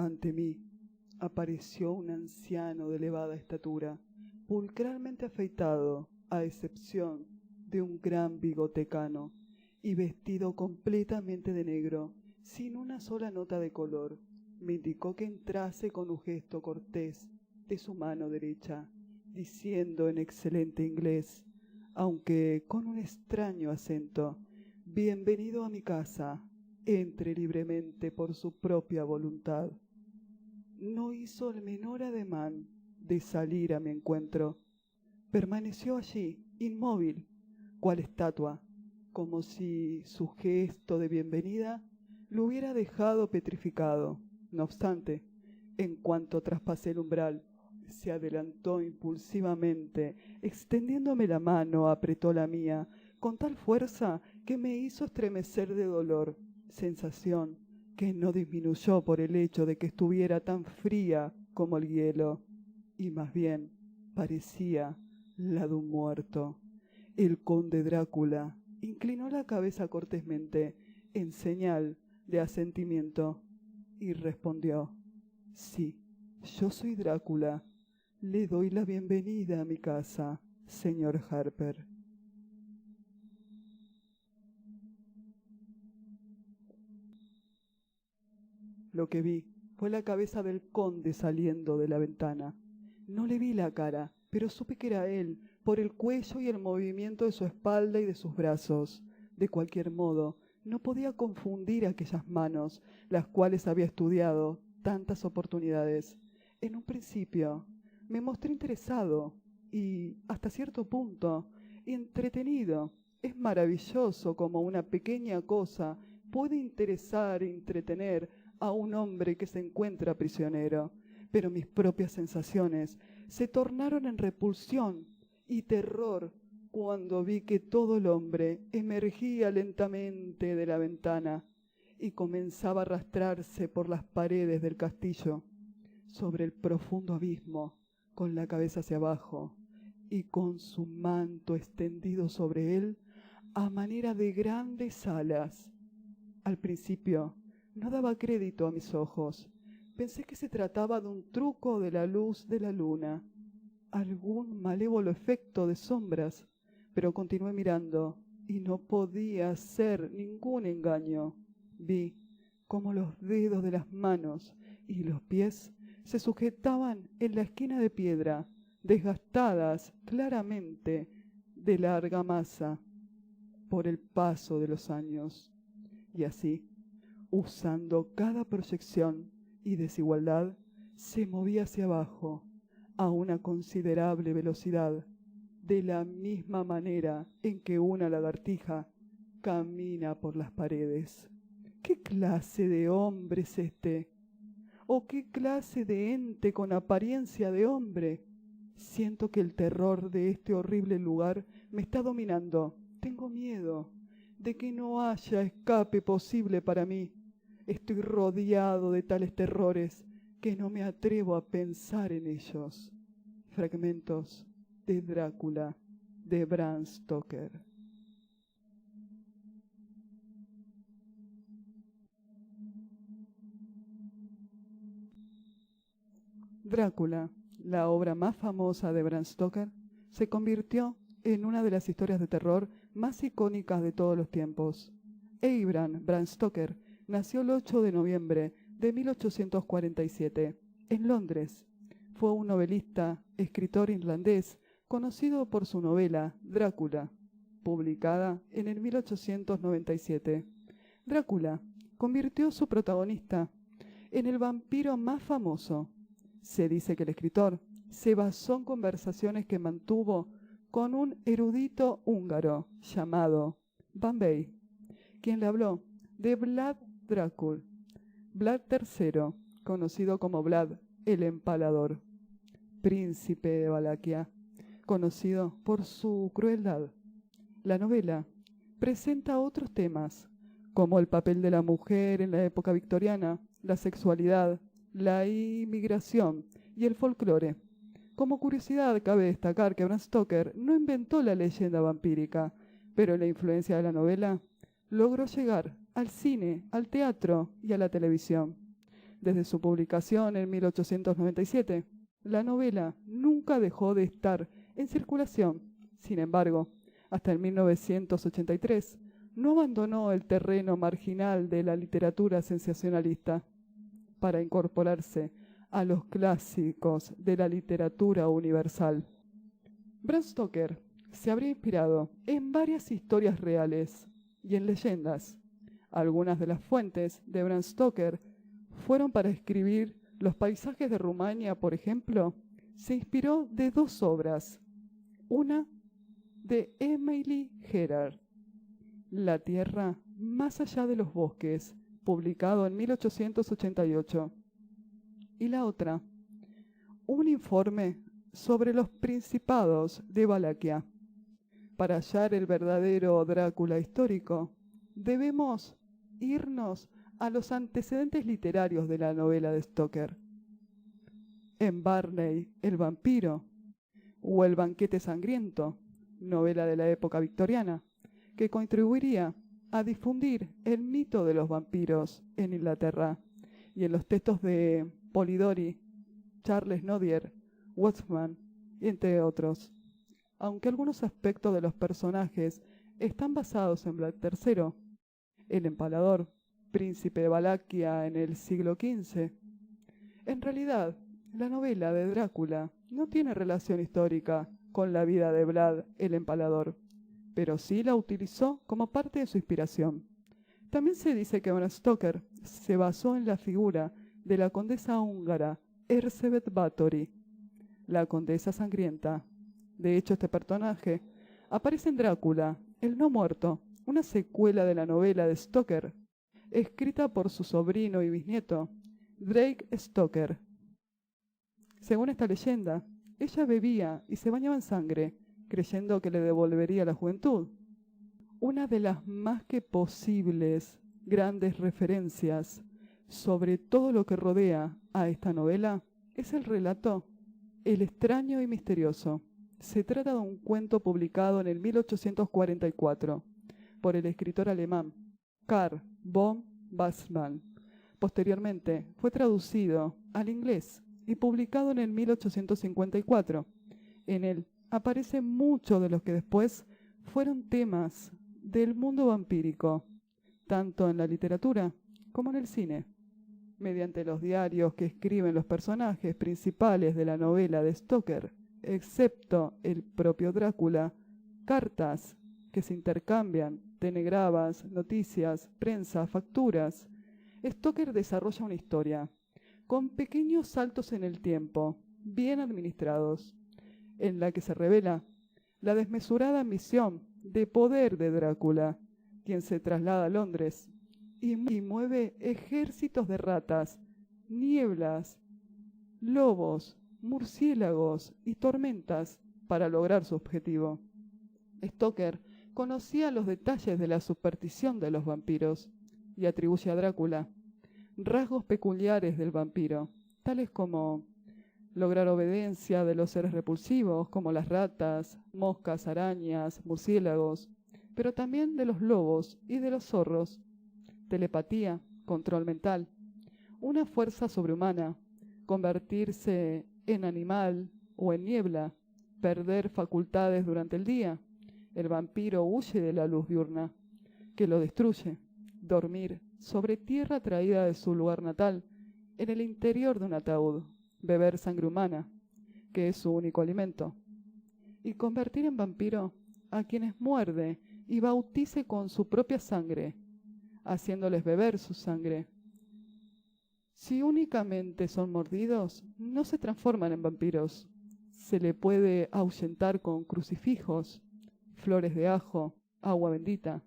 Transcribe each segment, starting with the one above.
Ante mí apareció un anciano de elevada estatura, pulcralmente afeitado, a excepción de un gran bigote cano, y vestido completamente de negro, sin una sola nota de color. Me indicó que entrase con un gesto cortés de su mano derecha, diciendo en excelente inglés, aunque con un extraño acento: «Bienvenido a mi casa, entre libremente por su propia voluntad». No hizo el menor ademán de salir a mi encuentro. Permaneció allí, inmóvil, cual estatua, como si su gesto de bienvenida lo hubiera dejado petrificado. No obstante, en cuanto traspasé el umbral, se adelantó impulsivamente, extendiéndome la mano, apretó la mía con tal fuerza que me hizo estremecer de dolor, sensación que no disminuyó por el hecho de que estuviera tan fría como el hielo, y más bien parecía la de un muerto. El conde Drácula inclinó la cabeza cortésmente en señal de asentimiento y respondió: «Sí, yo soy Drácula. Le doy la bienvenida a mi casa, señor Harper». Lo que vi fue la cabeza del conde saliendo de la ventana. No le vi la cara, pero supe que era él, por el cuello y el movimiento de su espalda y de sus brazos. De cualquier modo, no podía confundir aquellas manos, las cuales había estudiado tantas oportunidades. En un principio me mostré interesado y, hasta cierto punto, entretenido. Es maravilloso cómo una pequeña cosa puede interesar e entretener a un hombre que se encuentra prisionero, pero mis propias sensaciones se tornaron en repulsión y terror cuando vi que todo el hombre emergía lentamente de la ventana y comenzaba a arrastrarse por las paredes del castillo sobre el profundo abismo, con la cabeza hacia abajo y con su manto extendido sobre él a manera de grandes alas. Al principio no daba crédito a mis ojos. Pensé que se trataba de un truco de la luz de la luna, algún malévolo efecto de sombras, pero continué mirando y no podía ser ningún engaño. Vi cómo los dedos de las manos y los pies se sujetaban en la esquina de piedra, desgastadas claramente de la argamasa por el paso de los años. Y así, usando cada proyección y desigualdad, se movía hacia abajo a una considerable velocidad, de la misma manera en que una lagartija camina por las paredes. ¿Qué clase de hombre es este? ¿O qué clase de ente con apariencia de hombre? Siento que el terror de este horrible lugar me está dominando. Tengo miedo de que no haya escape posible para mí. Estoy rodeado de tales terrores que no me atrevo a pensar en ellos. Fragmentos de Drácula, de Bram Stoker. Drácula, la obra más famosa de Bram Stoker, se convirtió en una de las historias de terror más icónicas de todos los tiempos. Bram Stoker nació el 8 de noviembre de 1847 en Londres. Fue un novelista, escritor irlandés, conocido por su novela Drácula, publicada en el 1897. Drácula convirtió a su protagonista en el vampiro más famoso. Se dice que el escritor se basó en conversaciones que mantuvo con un erudito húngaro llamado Bambey, quien le habló de Vlad Dracul, Vlad III, conocido como Vlad el Empalador, príncipe de Valaquia, conocido por su crueldad. La novela presenta otros temas, como el papel de la mujer en la época victoriana, la sexualidad, la inmigración y el folclore. Como curiosidad, cabe destacar que Bram Stoker no inventó la leyenda vampírica, pero la influencia de la novela logró llegar al cine, al teatro y a la televisión. Desde su publicación en 1897, la novela nunca dejó de estar en circulación. Sin embargo, hasta el 1983, no abandonó el terreno marginal de la literatura sensacionalista para incorporarse a los clásicos de la literatura universal. Bram Stoker se habría inspirado en varias historias reales y en leyendas. Algunas de las fuentes de Bram Stoker fueron para escribir los paisajes de Rumania, por ejemplo. Se inspiró de dos obras, una de Emily Gerard, La tierra más allá de los bosques, publicado en 1888, y la otra, un informe sobre los principados de Valaquia. Para hallar el verdadero Drácula histórico, debemos irnos a los antecedentes literarios de la novela de Stoker. En Barney, el vampiro, o El banquete sangriento, novela de la época victoriana, que contribuiría a difundir el mito de los vampiros en Inglaterra, y en los textos de Polidori, Charles Nodier, Wattsman, entre otros. Aunque algunos aspectos de los personajes están basados en Vlad III, el empalador, príncipe de Valaquia en el siglo XV, en realidad la novela de Drácula no tiene relación histórica con la vida de Vlad el Empalador, pero sí la utilizó como parte de su inspiración. También se dice que Bram Stoker se basó en la figura de la condesa húngara Erzsébet Báthory, la condesa sangrienta. De hecho, este personaje aparece en Drácula, el no muerto, una secuela de la novela de Stoker, escrita por su sobrino y bisnieto, Drake Stoker. Según esta leyenda, ella bebía y se bañaba en sangre, creyendo que le devolvería la juventud. Una de las más que posibles grandes referencias sobre todo lo que rodea a esta novela es el relato El extraño y misterioso. Se trata de un cuento publicado en el 1844 por el escritor alemán Karl von Waldman. Posteriormente fue traducido al inglés y publicado en el 1854. En él aparecen muchos de los que después fueron temas del mundo vampírico, tanto en la literatura como en el cine. Mediante los diarios que escriben los personajes principales de la novela de Stoker, excepto el propio Drácula, cartas que se intercambian, telegramas, noticias, prensa, facturas, Stoker desarrolla una historia con pequeños saltos en el tiempo, bien administrados, en la que se revela la desmesurada ambición de poder de Drácula, quien se traslada a Londres y mueve ejércitos de ratas, nieblas, lobos, murciélagos y tormentas para lograr su objetivo. Stoker conocía los detalles de la superstición de los vampiros y atribuye a Drácula rasgos peculiares del vampiro, tales como lograr obediencia de los seres repulsivos como las ratas, moscas, arañas, murciélagos, pero también de los lobos y de los zorros, telepatía, control mental, una fuerza sobrehumana, convertirse en animal o en niebla, perder facultades durante el día. El vampiro huye de la luz diurna, que lo destruye. Dormir sobre tierra traída de su lugar natal, en el interior de un ataúd. Beber sangre humana, que es su único alimento. Y convertir en vampiro a quienes muerde y bautice con su propia sangre, haciéndoles beber su sangre. Si únicamente son mordidos, no se transforman en vampiros. Se le puede ahuyentar con crucifijos, flores de ajo, agua bendita.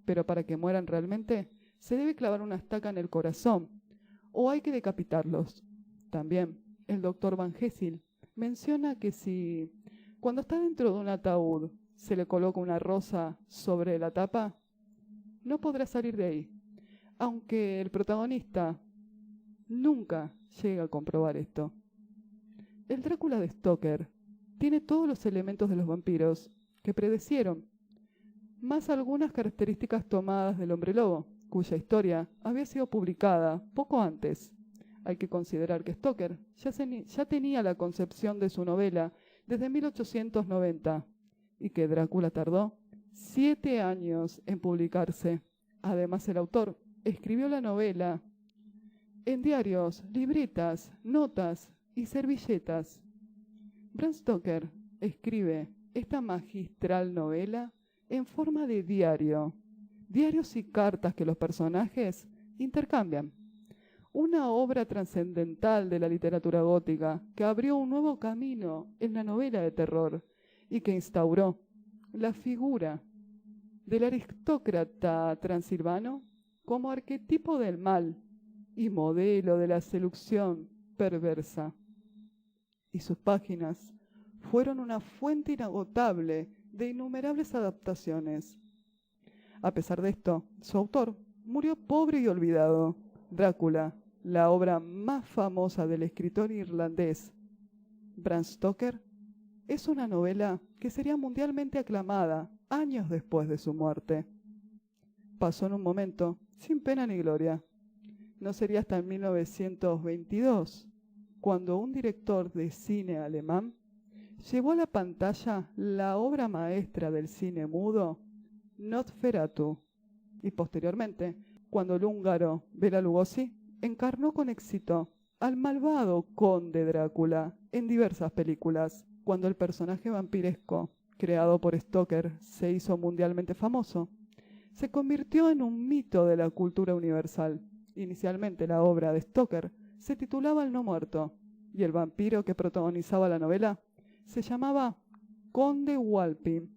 Pero para que mueran realmente, se debe clavar una estaca en el corazón, o hay que decapitarlos. También, el doctor Van Helsing menciona que si, cuando está dentro de un ataúd, se le coloca una rosa sobre la tapa, no podrá salir de ahí, aunque el protagonista nunca llega a comprobar esto. El Drácula de Stoker tiene todos los elementos de los vampiros que predecieron, más algunas características tomadas del hombre lobo, cuya historia había sido publicada poco antes. Hay que considerar que Stoker ya tenía la concepción de su novela desde 1890 y que Drácula tardó 7 años en publicarse. Además, el autor escribió la novela en diarios, libretas, notas y servilletas. Bram Stoker escribe esta magistral novela en forma de diarios y cartas que los personajes intercambian. Una obra trascendental de la literatura gótica que abrió un nuevo camino en la novela de terror y que instauró la figura del aristócrata transilvano como arquetipo del mal y modelo de la seducción perversa. Y sus páginas fueron una fuente inagotable de innumerables adaptaciones. A pesar de esto, su autor murió pobre y olvidado. Drácula, la obra más famosa del escritor irlandés Bram Stoker, es una novela que sería mundialmente aclamada años después de su muerte. Pasó en un momento sin pena ni gloria. No sería hasta 1922 cuando un director de cine alemán llevó a la pantalla la obra maestra del cine mudo, Nosferatu, y posteriormente, cuando el húngaro Bela Lugosi encarnó con éxito al malvado conde Drácula en diversas películas, cuando el personaje vampiresco creado por Stoker se hizo mundialmente famoso, se convirtió en un mito de la cultura universal. Inicialmente la obra de Stoker se titulaba El no muerto, y el vampiro que protagonizaba la novela se llamaba Conde Walpin.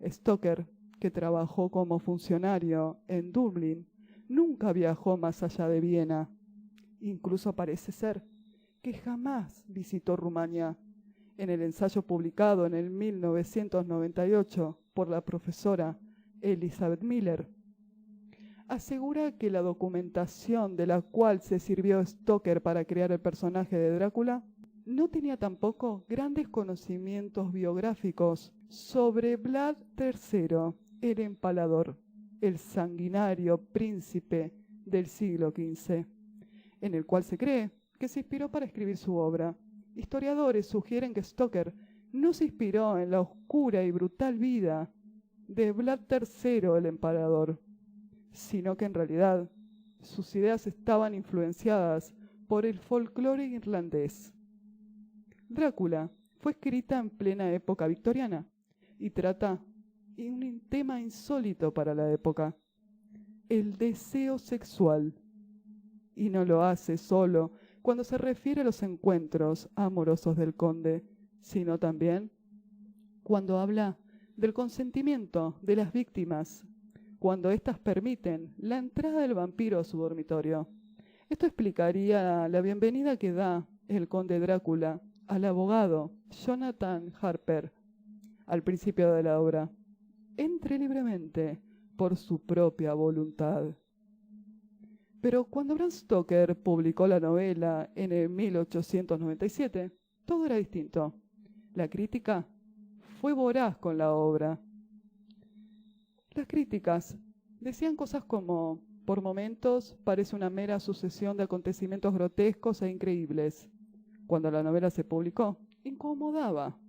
Stoker, que trabajó como funcionario en Dublín, nunca viajó más allá de Viena. Incluso parece ser que jamás visitó Rumania. En el ensayo publicado en el 1998 por la profesora Elizabeth Miller, asegura que la documentación de la cual se sirvió Stoker para crear el personaje de Drácula no tenía tampoco grandes conocimientos biográficos sobre Vlad III, el Empalador, el sanguinario príncipe del siglo XV, en el cual se cree que se inspiró para escribir su obra. Historiadores sugieren que Stoker no se inspiró en la oscura y brutal vida de Vlad III, el Empalador, sino que en realidad sus ideas estaban influenciadas por el folclore irlandés. Drácula fue escrita en plena época victoriana y trata un tema insólito para la época, el deseo sexual. Y no lo hace solo cuando se refiere a los encuentros amorosos del conde, sino también cuando habla del consentimiento de las víctimas, cuando éstas permiten la entrada del vampiro a su dormitorio. Esto explicaría la bienvenida que da el conde Drácula al abogado Jonathan Harper al principio de la obra. Entre libremente por su propia voluntad. Pero cuando Bram Stoker publicó la novela en el 1897, todo era distinto. La crítica fue voraz con la obra. Las críticas decían cosas como: por momentos parece una mera sucesión de acontecimientos grotescos e increíbles. Cuando la novela se publicó, incomodaba,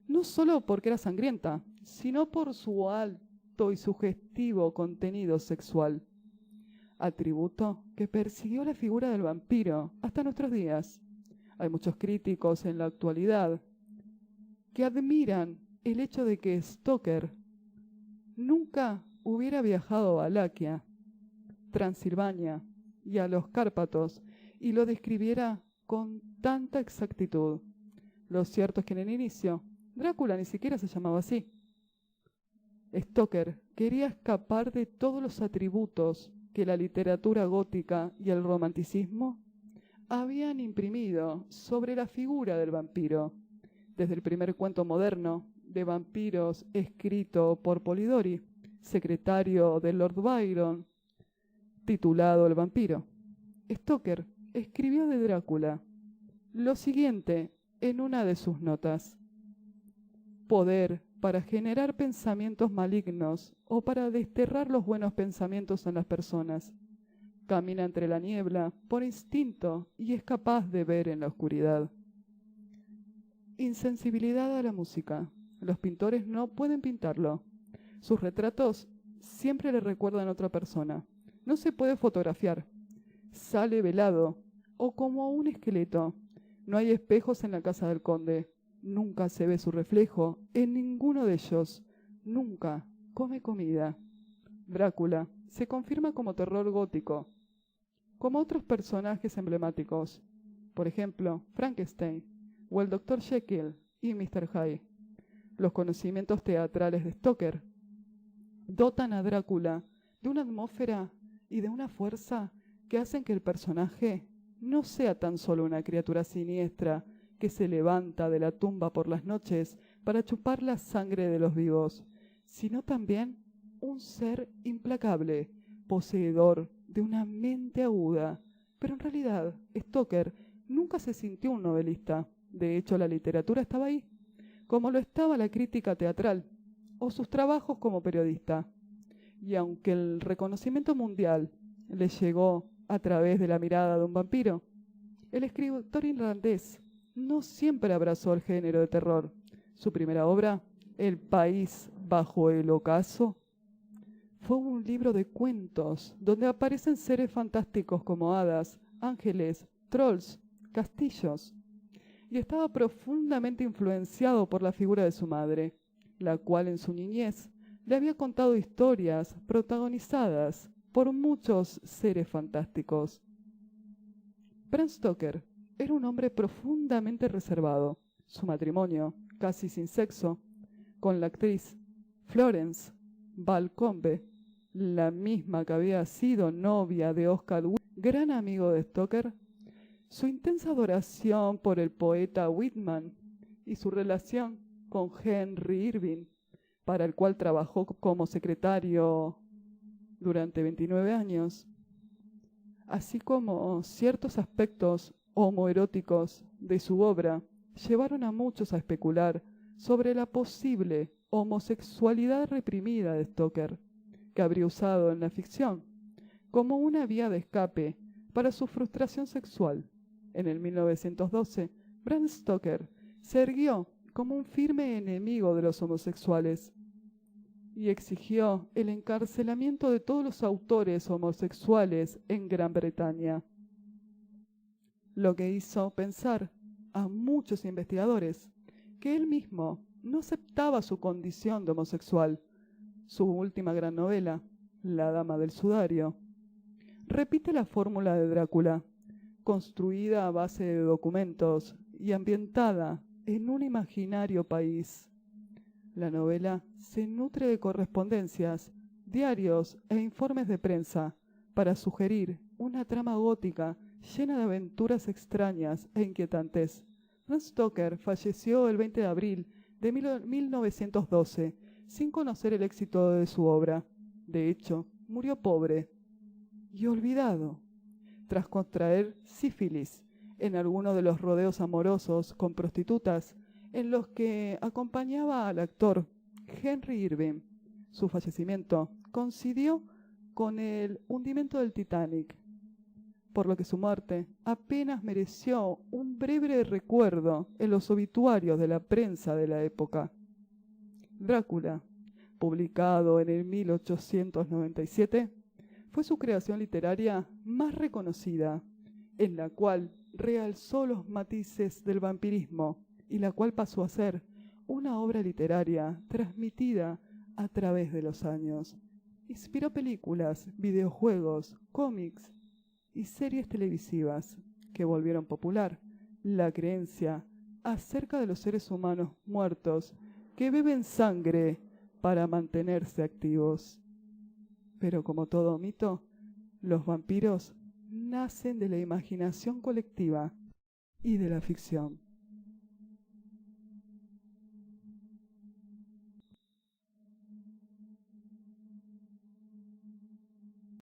no solo porque era sangrienta, sino por su alto y sugestivo contenido sexual, atributo que persiguió la figura del vampiro hasta nuestros días. Hay muchos críticos en la actualidad que admiran el hecho de que Stoker nunca hubiera viajado a Valaquia, Transilvania y a los Cárpatos y lo describiera con tanta exactitud. Lo cierto es que en el inicio Drácula ni siquiera se llamaba así. Stoker quería escapar de todos los atributos que la literatura gótica y el romanticismo habían imprimido sobre la figura del vampiro, desde el primer cuento moderno de vampiros escrito por Polidori, secretario de Lord Byron, titulado El vampiro. Stoker escribió de Drácula lo siguiente en una de sus notas: poder para generar pensamientos malignos o para desterrar los buenos pensamientos en las personas, Camina entre la niebla por instinto y es capaz de ver en la oscuridad. Insensibilidad a la música. Los pintores no pueden pintarlo. Sus retratos siempre le recuerdan a otra persona. No se puede fotografiar. Sale velado o como un esqueleto. No hay espejos en la casa del conde. Nunca se ve su reflejo en ninguno de ellos. Nunca come comida. Drácula se confirma como terror gótico, como otros personajes emblemáticos, por ejemplo, Frankenstein o el Dr. Jekyll y Mr. Hyde. Los conocimientos teatrales de Stoker dotan a Drácula de una atmósfera y de una fuerza que hacen que el personaje no sea tan solo una criatura siniestra que se levanta de la tumba por las noches para chupar la sangre de los vivos, sino también un ser implacable, poseedor de una mente aguda. Pero en realidad, Stoker nunca se sintió un novelista. De hecho, la literatura estaba ahí, como lo estaba la crítica teatral o sus trabajos como periodista. Y aunque el reconocimiento mundial le llegó a través de la mirada de un vampiro, el escritor irlandés no siempre abrazó el género de terror. Su primera obra, El país bajo el ocaso, fue un libro de cuentos donde aparecen seres fantásticos como hadas, ángeles, trolls, castillos, y estaba profundamente influenciado por la figura de su madre, la cual en su niñez le había contado historias protagonizadas por muchos seres fantásticos. Bram Stoker era un hombre profundamente reservado. Su matrimonio, casi sin sexo, con la actriz Florence Balcombe, la misma que había sido novia de Oscar Wilde, gran amigo de Stoker, su intensa adoración por el poeta Whitman y su relación con Henry Irving, para el cual trabajó como secretario durante 29 años, así como ciertos aspectos homoeróticos de su obra, llevaron a muchos a especular sobre la posible homosexualidad reprimida de Stoker, que habría usado en la ficción como una vía de escape para su frustración sexual. En el 1912, Bram Stoker se erguió como un firme enemigo de los homosexuales y exigió el encarcelamiento de todos los autores homosexuales en Gran Bretaña, lo que hizo pensar a muchos investigadores que él mismo no aceptaba su condición de homosexual. Su última gran novela, La Dama del Sudario, repite la fórmula de Drácula, construida a base de documentos y ambientada en un imaginario país. La novela se nutre de correspondencias, diarios e informes de prensa para sugerir una trama gótica llena de aventuras extrañas e inquietantes. Bram Stoker falleció el 20 de abril de 1912 sin conocer el éxito de su obra. De hecho, murió pobre y olvidado tras contraer sífilis en alguno de los rodeos amorosos con prostitutas en los que acompañaba al actor Henry Irving. Su fallecimiento coincidió con el hundimiento del Titanic, por lo que su muerte apenas mereció un breve recuerdo en los obituarios de la prensa de la época. Drácula, publicado en el 1897, fue su creación literaria más reconocida, en la cual realzó los matices del vampirismo y la cual pasó a ser una obra literaria transmitida a través de los años. Inspiró películas, videojuegos, cómics y series televisivas que volvieron popular la creencia acerca de los seres humanos muertos que beben sangre para mantenerse activos. Pero como todo mito, los vampiros nacen de la imaginación colectiva y de la ficción.